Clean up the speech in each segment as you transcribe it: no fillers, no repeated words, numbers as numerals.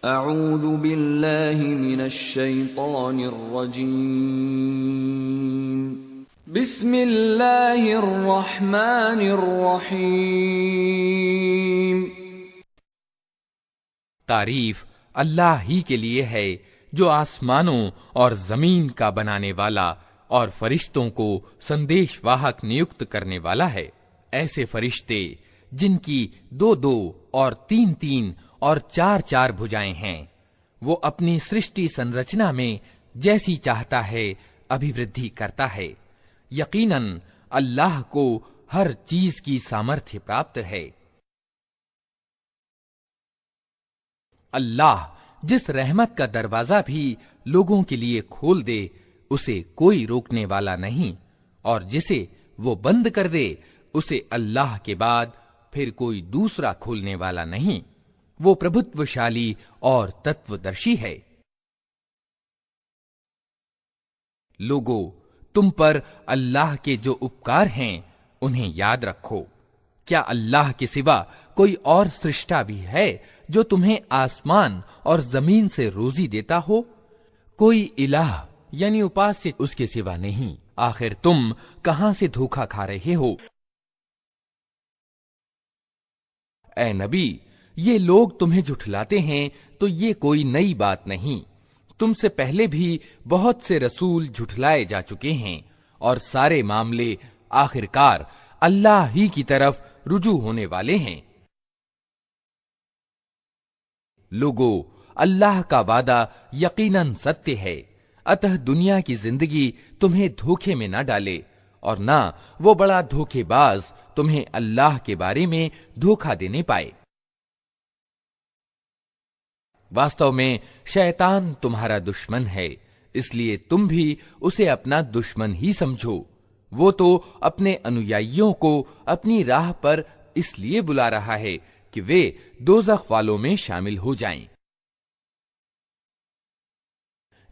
अऊज़ु बिल्लाहि मिनश शैतानिर रजीम। बिस्मिल्लाहिर रहमानिर रहीम। तारीफ अल्लाह ही के लिए है जो आसमानों और जमीन का बनाने वाला और फरिश्तों को संदेश वाहक नियुक्त करने वाला है। ऐसे फरिश्ते जिनकी 2-2 और 3-3 और 4-4 भुजाएं हैं, वो अपनी सृष्टि संरचना में जैसी चाहता है अभिवृद्धि करता है। यकीनन अल्लाह को हर चीज की सामर्थ्य प्राप्त है। अल्लाह जिस रहमत का दरवाजा भी लोगों के लिए खोल दे उसे कोई रोकने वाला नहीं, और जिसे वो बंद कर दे उसे अल्लाह के बाद फिर कोई दूसरा खोलने वाला नहीं। वो प्रभुत्वशाली और तत्वदर्शी है। लोगों, तुम पर अल्लाह के जो उपकार हैं उन्हें याद रखो। क्या अल्लाह के सिवा कोई और सृष्टा भी है जो तुम्हें आसमान और जमीन से रोजी देता हो? कोई इलाह यानी उपास्य उसके सिवा नहीं। आखिर तुम कहां से धोखा खा रहे हो? ऐ नबी, ये लोग तुम्हें झुठलाते हैं तो ये कोई नई बात नहीं। तुमसे पहले भी बहुत से रसूल झुठलाए जा चुके हैं और सारे मामले आखिरकार अल्लाह ही की तरफ रुजू होने वाले हैं। लोगों, अल्लाह का वादा यकीनन सत्य है, अतः दुनिया की जिंदगी तुम्हें धोखे में न डाले और ना वो बड़ा धोखेबाज तुम्हें अल्लाह के बारे में धोखा देने पाए। वास्तव में शैतान तुम्हारा दुश्मन है, इसलिए तुम भी उसे अपना दुश्मन ही समझो। वो तो अपने अनुयायियों को अपनी राह पर इसलिए बुला रहा है कि वे दोज़ख वालों में शामिल हो जाएं।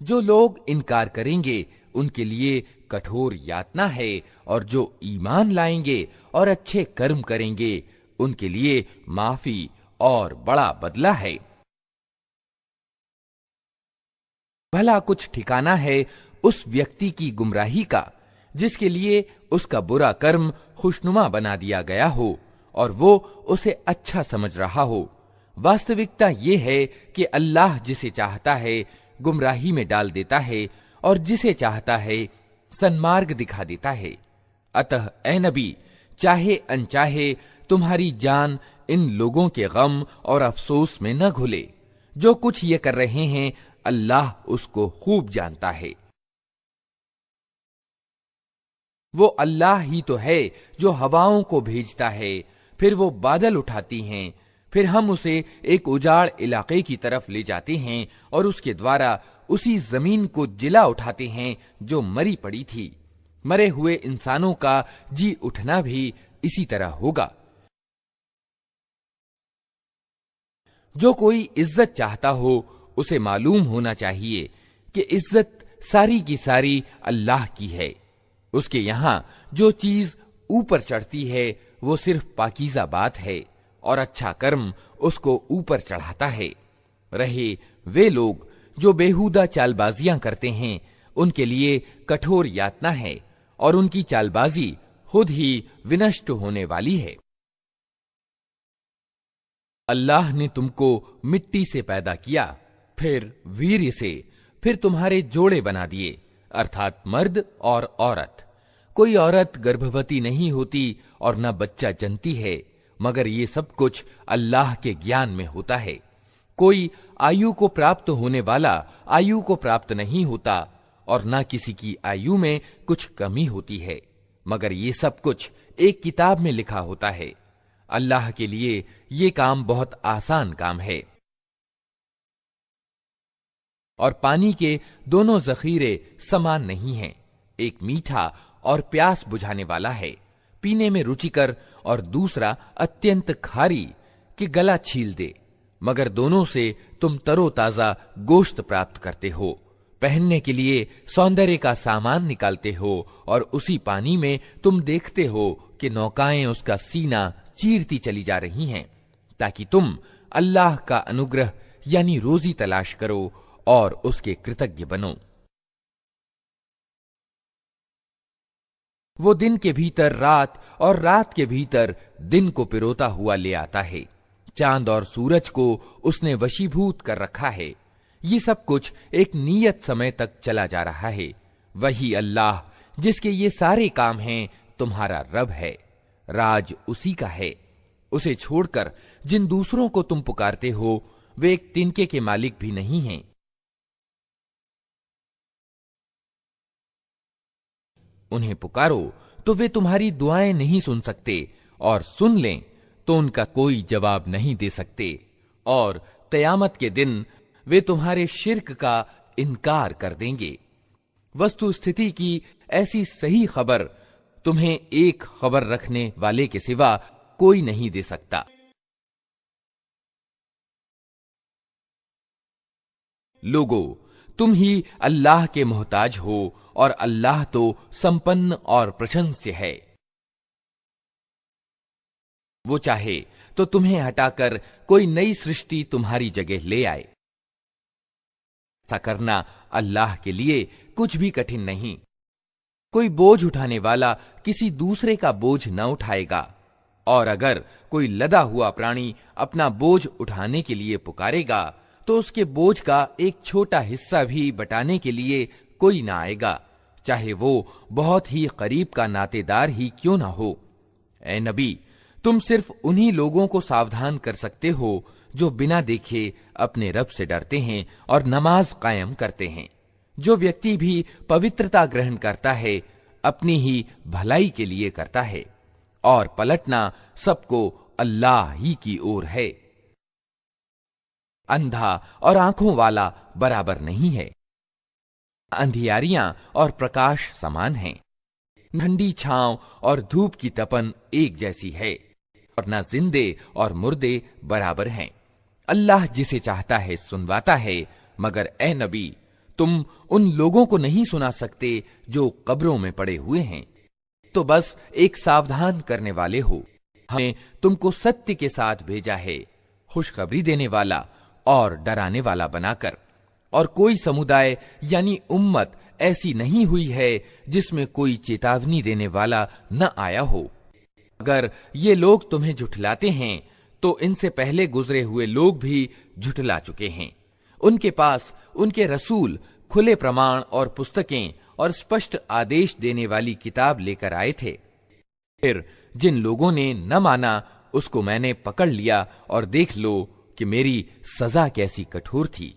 जो लोग इनकार करेंगे उनके लिए कठोर यातना है, और जो ईमान लाएंगे और अच्छे कर्म करेंगे उनके लिए माफी और बड़ा बदला है। भला कुछ ठिकाना है उस व्यक्ति की गुमराही का जिसके लिए उसका बुरा कर्म खुशनुमा बना दिया गया हो और वो उसे अच्छा समझ रहा हो। वास्तविकता ये है कि अल्लाह जिसे चाहता है गुमराही में डाल देता है और जिसे चाहता है सन्मार्ग दिखा देता है। अतः ए नबी, चाहे अनचाहे तुम्हारी जान इन लोगों के गम और अफसोस में न घुले। जो कुछ ये कर रहे हैं अल्लाह उसको खूब जानता है। वो अल्लाह ही तो है जो हवाओं को भेजता है, फिर वो बादल उठाती हैं, फिर हम उसे एक उजाड़ इलाके की तरफ ले जाते हैं और उसके द्वारा उसी जमीन को जिला उठाते हैं जो मरी पड़ी थी। मरे हुए इंसानों का जी उठना भी इसी तरह होगा। जो कोई इज्जत चाहता हो उसे मालूम होना चाहिए कि इज्जत सारी की सारी अल्लाह की है। उसके यहां जो चीज ऊपर चढ़ती है वो सिर्फ पाकीज़ा बात है और अच्छा कर्म उसको ऊपर चढ़ाता है। रहे वे लोग जो बेहुदा चालबाजियां करते हैं, उनके लिए कठोर यातना है और उनकी चालबाजी खुद ही विनष्ट होने वाली है। अल्लाह ने तुमको मिट्टी से पैदा किया, फिर वीर्य से, फिर तुम्हारे जोड़े बना दिए, अर्थात मर्द और औरत। कोई औरत गर्भवती नहीं होती और न बच्चा जनती है, मगर ये सब कुछ अल्लाह के ज्ञान में होता है। कोई आयु को प्राप्त होने वाला आयु को प्राप्त नहीं होता और न किसी की आयु में कुछ कमी होती है, मगर ये सब कुछ एक किताब में लिखा होता है। अल्लाह के लिए ये काम बहुत आसान काम है। और पानी के दोनों जखीरे समान नहीं हैं। एक मीठा और प्यास बुझाने वाला है, पीने में रुचिकर, और दूसरा अत्यंत खारी कि गला छील दे, मगर दोनों से तुम तरोताजा गोश्त प्राप्त करते हो। पहनने के लिए सौंदर्य का सामान निकालते हो और उसी पानी में तुम देखते हो कि नौकाएं उसका सीना चीरती चली जा रही हैं, ताकि तुम अल्लाह का अनुग्रह यानी रोजी तलाश करो और उसके कृतज्ञ बनो। वो दिन के भीतर रात और रात के भीतर दिन को पिरोता हुआ ले आता है। चांद और सूरज को उसने वशीभूत कर रखा है। ये सब कुछ एक नियत समय तक चला जा रहा है। वही अल्लाह जिसके ये सारे काम हैं तुम्हारा रब है। राज उसी का है। उसे छोड़कर जिन दूसरों को तुम पुकारते हो वे एक तिनके के मालिक भी नहीं हैं। उन्हें पुकारो तो वे तुम्हारी दुआएं नहीं सुन सकते, और सुन लें तो उनका कोई जवाब नहीं दे सकते। और कयामत के दिन वे तुम्हारे शिर्क का इनकार कर देंगे। वस्तु स्थिति की ऐसी सही खबर तुम्हें एक खबर रखने वाले के सिवा कोई नहीं दे सकता। लोगो, तुम ही अल्लाह के मोहताज हो और अल्लाह तो संपन्न और प्रशंस्य है। वो चाहे तो तुम्हें हटाकर कोई नई सृष्टि तुम्हारी जगह ले आए। ऐसा करना अल्लाह के लिए कुछ भी कठिन नहीं। कोई बोझ उठाने वाला किसी दूसरे का बोझ न उठाएगा, और अगर कोई लदा हुआ प्राणी अपना बोझ उठाने के लिए पुकारेगा तो उसके बोझ का एक छोटा हिस्सा भी बटाने के लिए कोई ना आएगा, चाहे वो बहुत ही करीब का नातेदार ही क्यों ना हो। ए नबी, तुम सिर्फ उन्हीं लोगों को सावधान कर सकते हो जो बिना देखे अपने रब से डरते हैं और नमाज कायम करते हैं। जो व्यक्ति भी पवित्रता ग्रहण करता है अपनी ही भलाई के लिए करता है, और पलटना सबको अल्लाह ही की ओर है। अंधा और आंखों वाला बराबर नहीं है। अंधियारियां और प्रकाश समान हैं। ठंडी छांव और धूप की तपन एक जैसी है, और न जिंदे और मुर्दे बराबर हैं। अल्लाह जिसे चाहता है सुनवाता है, मगर ए नबी, तुम उन लोगों को नहीं सुना सकते जो कब्रों में पड़े हुए हैं। तो बस एक सावधान करने वाले हो। हमने तुमको सत्य के साथ भेजा है, खुशखबरी देने वाला और डराने वाला बनाकर। और कोई समुदाय यानी उम्मत ऐसी नहीं हुई है जिसमें कोई चेतावनी देने वाला न आया हो। अगर ये लोग तुम्हें झुठलाते हैं तो इनसे पहले गुजरे हुए लोग भी झुठला चुके हैं। उनके पास उनके रसूल खुले प्रमाण और पुस्तकें और स्पष्ट आदेश देने वाली किताब लेकर आए थे। फिर जिन लोगों ने न माना उसको मैंने पकड़ लिया, और देख लो कि मेरी सजा कैसी कठोर थी।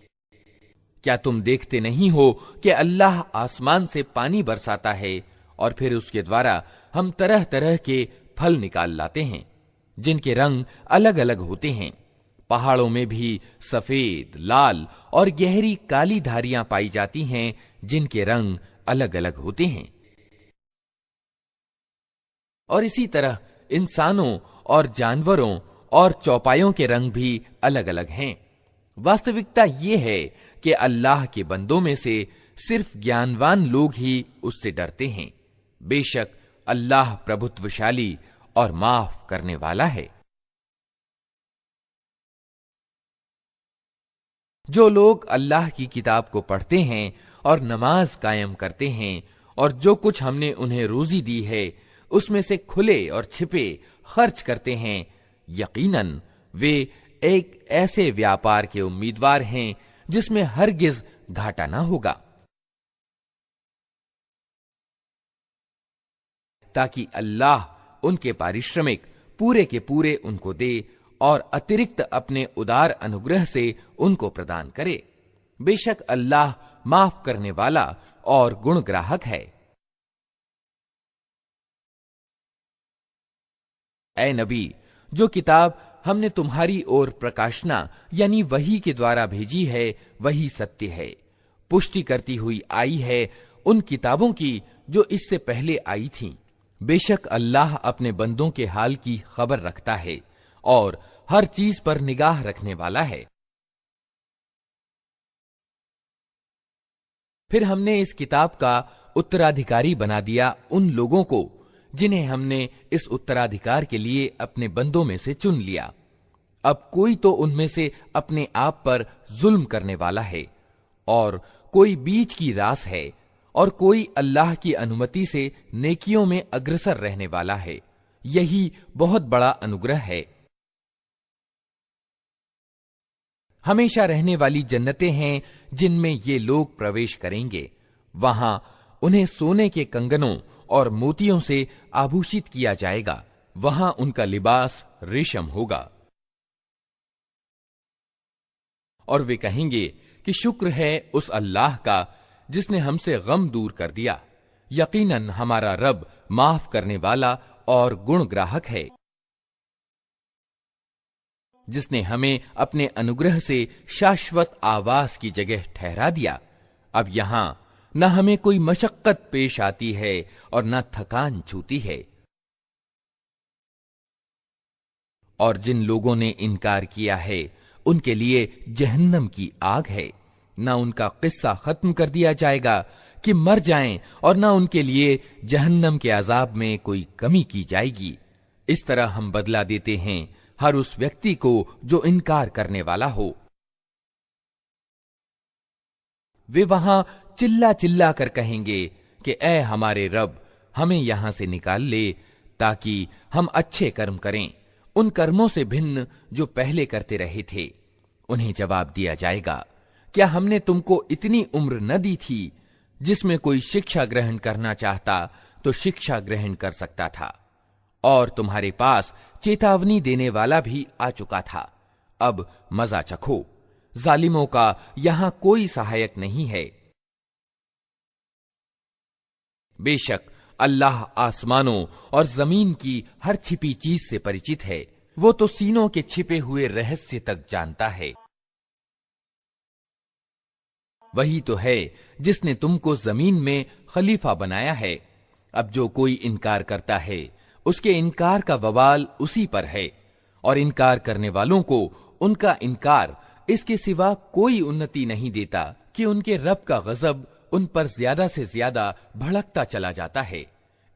क्या तुम देखते नहीं हो कि अल्लाह आसमान से पानी बरसाता है और फिर उसके द्वारा हम तरह तरह के फल निकाल लाते हैं जिनके रंग अलग अलग होते हैं। पहाड़ों में भी सफेद, लाल और गहरी काली धारियां पाई जाती हैं जिनके रंग अलग अलग होते हैं। और इसी तरह इंसानों और जानवरों और चौपायों के रंग भी अलग अलग हैं। वास्तविकता ये है कि अल्लाह के बंदों में से सिर्फ ज्ञानवान लोग ही उससे डरते हैं। बेशक अल्लाह प्रभुत्वशाली और माफ करने वाला है। जो लोग अल्लाह की किताब को पढ़ते हैं और नमाज कायम करते हैं, और जो कुछ हमने उन्हें रोजी दी है उसमें से खुले और छिपे खर्च करते हैं, यकीनन वे एक ऐसे व्यापार के उम्मीदवार हैं जिसमें हरगिज घाटा ना होगा, ताकि अल्लाह उनके पारिश्रमिक पूरे के पूरे उनको दे और अतिरिक्त अपने उदार अनुग्रह से उनको प्रदान करे। बेशक अल्लाह माफ करने वाला और गुणग्राहक है। ऐ नबी, जो किताब हमने तुम्हारी ओर प्रकाशना यानी वही के द्वारा भेजी है वही सत्य है, पुष्टि करती हुई आई है उन किताबों की जो इससे पहले आई थीं। बेशक अल्लाह अपने बंदों के हाल की खबर रखता है और हर चीज पर निगाह रखने वाला है। फिर हमने इस किताब का उत्तराधिकारी बना दिया उन लोगों को जिन्हें हमने इस उत्तराधिकार के लिए अपने बंदों में से चुन लिया। अब कोई तो उनमें से अपने आप पर जुल्म करने वाला है, और कोई बीच की रास है, और कोई अल्लाह की अनुमति से नेकियों में अग्रसर रहने वाला है। यही बहुत बड़ा अनुग्रह है। हमेशा रहने वाली जन्नतें हैं जिनमें ये लोग प्रवेश करेंगे। वहां उन्हें सोने के कंगनों और मोतियों से आभूषित किया जाएगा। वहां उनका लिबास रेशम होगा। और वे कहेंगे कि शुक्र है उस अल्लाह का जिसने हमसे गम दूर कर दिया। यकीनन हमारा रब माफ करने वाला और गुणग्राहक है, जिसने हमें अपने अनुग्रह से शाश्वत आवास की जगह ठहरा दिया। अब यहां न हमें कोई मशक्कत पेश आती है और न थकान छूती है। और जिन लोगों ने इनकार किया है उनके लिए जहन्नम की आग है। न उनका किस्सा खत्म कर दिया जाएगा कि मर जाएं, और न उनके लिए जहन्नम के अजाब में कोई कमी की जाएगी। इस तरह हम बदला देते हैं हर उस व्यक्ति को जो इनकार करने वाला हो। वे वहां चिल्ला चिल्ला कर कहेंगे कि ऐ हमारे रब, हमें यहां से निकाल ले ताकि हम अच्छे कर्म करें, उन कर्मों से भिन्न जो पहले करते रहे थे। उन्हें जवाब दिया जाएगा, क्या हमने तुमको इतनी उम्र न दी थी जिसमें कोई शिक्षा ग्रहण करना चाहता तो शिक्षा ग्रहण कर सकता था, और तुम्हारे पास चेतावनी देने वाला भी आ चुका था। अब मजा चखो। जालिमों का यहां कोई सहायक नहीं है। बेशक अल्लाह आसमानों और जमीन की हर छिपी चीज से परिचित है। वो तो सीनों के छिपे हुए रहस्य तक जानता है। वही तो है जिसने तुमको जमीन में खलीफा बनाया है। अब जो कोई इनकार करता है उसके इनकार का वबाल उसी पर है, और इनकार करने वालों को उनका इनकार इसके सिवा कोई उन्नति नहीं देता कि उनके रब का गजब उन पर ज्यादा से ज्यादा भड़कता चला जाता है।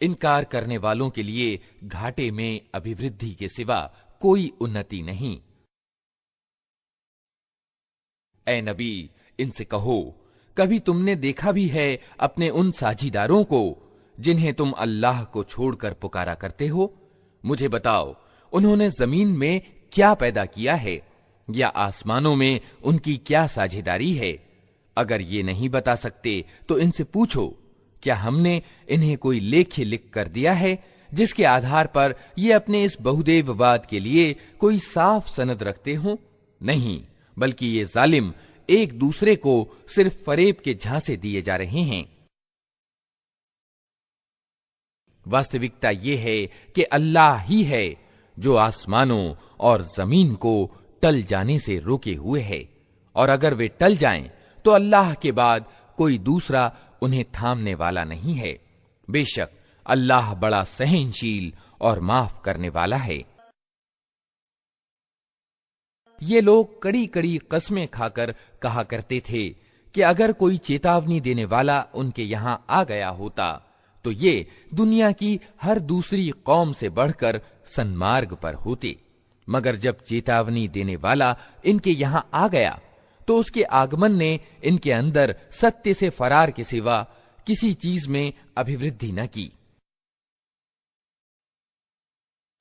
इनकार करने वालों के लिए घाटे में अभिवृद्धि के सिवा कोई उन्नति नहीं। ऐ नबी, इनसे कहो, कभी तुमने देखा भी है अपने उन साझीदारों को जिन्हें तुम अल्लाह को छोड़कर पुकारा करते हो? मुझे बताओ, उन्होंने जमीन में क्या पैदा किया है, या आसमानों में उनकी क्या साझेदारी है? अगर ये नहीं बता सकते तो इनसे पूछो, क्या हमने इन्हें कोई लेख लिख कर दिया है जिसके आधार पर ये अपने इस बहुदेववाद के लिए कोई साफ सनद रखते हो? नहीं, बल्कि ये जालिम एक दूसरे को सिर्फ फरेब के झांसे दिए जा रहे हैं। वास्तविकता यह है कि अल्लाह ही है जो आसमानों और जमीन को टल जाने से रोके हुए है, और अगर वे टल जाएं तो अल्लाह के बाद कोई दूसरा उन्हें थामने वाला नहीं है। बेशक अल्लाह बड़ा सहनशील और माफ करने वाला है। ये लोग कड़ी कड़ी कस्में खाकर कहा करते थे कि अगर कोई चेतावनी देने वाला उनके यहां आ गया होता तो ये दुनिया की हर दूसरी कौम से बढ़कर सन्मार्ग पर होते। मगर जब चेतावनी देने वाला इनके यहां आ गया तो उसके आगमन ने इनके अंदर सत्य से फरार के सिवा किसी चीज में अभिवृद्धि न की।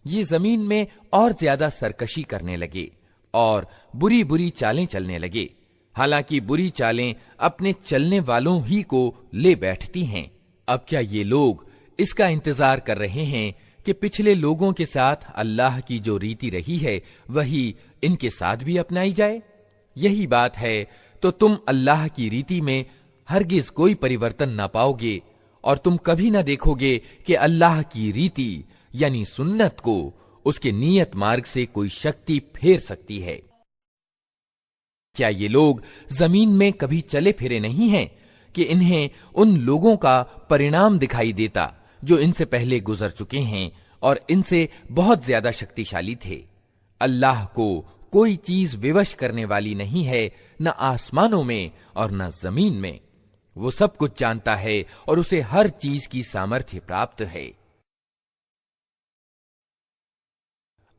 ये जमीन में और ज्यादा सरकशी करने लगे और बुरी बुरी चालें चलने लगे। हालांकि बुरी चालें अपने चलने वालों ही को ले बैठती हैं। अब क्या ये लोग इसका इंतजार कर रहे हैं कि पिछले लोगों के साथ अल्लाह की जो रीति रही है वही इनके साथ भी अपनाई जाए? यही बात है तो तुम अल्लाह की रीति में हरगिज कोई परिवर्तन ना पाओगे, और तुम कभी ना देखोगे कि अल्लाह की रीति यानी सुन्नत को उसके नियत मार्ग से कोई शक्ति फेर सकती है। क्या ये लोग जमीन में कभी चले फिरे नहीं हैं कि इन्हें उन लोगों का परिणाम दिखाई देता जो इनसे पहले गुजर चुके हैं और इनसे बहुत ज्यादा शक्तिशाली थे? अल्लाह को कोई चीज विवश करने वाली नहीं है, न आसमानों में और न जमीन में। वो सब कुछ जानता है और उसे हर चीज की सामर्थ्य प्राप्त है।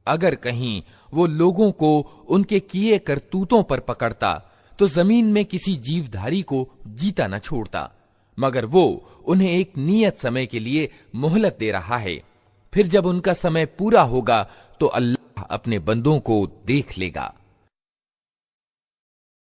अगर कहीं वो लोगों को उनके किए करतूतों पर पकड़ता तो जमीन में किसी जीवधारी को जीता न छोड़ता, मगर वो उन्हें एक नियत समय के लिए मोहलत दे रहा है। फिर जब उनका समय पूरा होगा तो अल्लाह अपने बंदों को देख लेगा।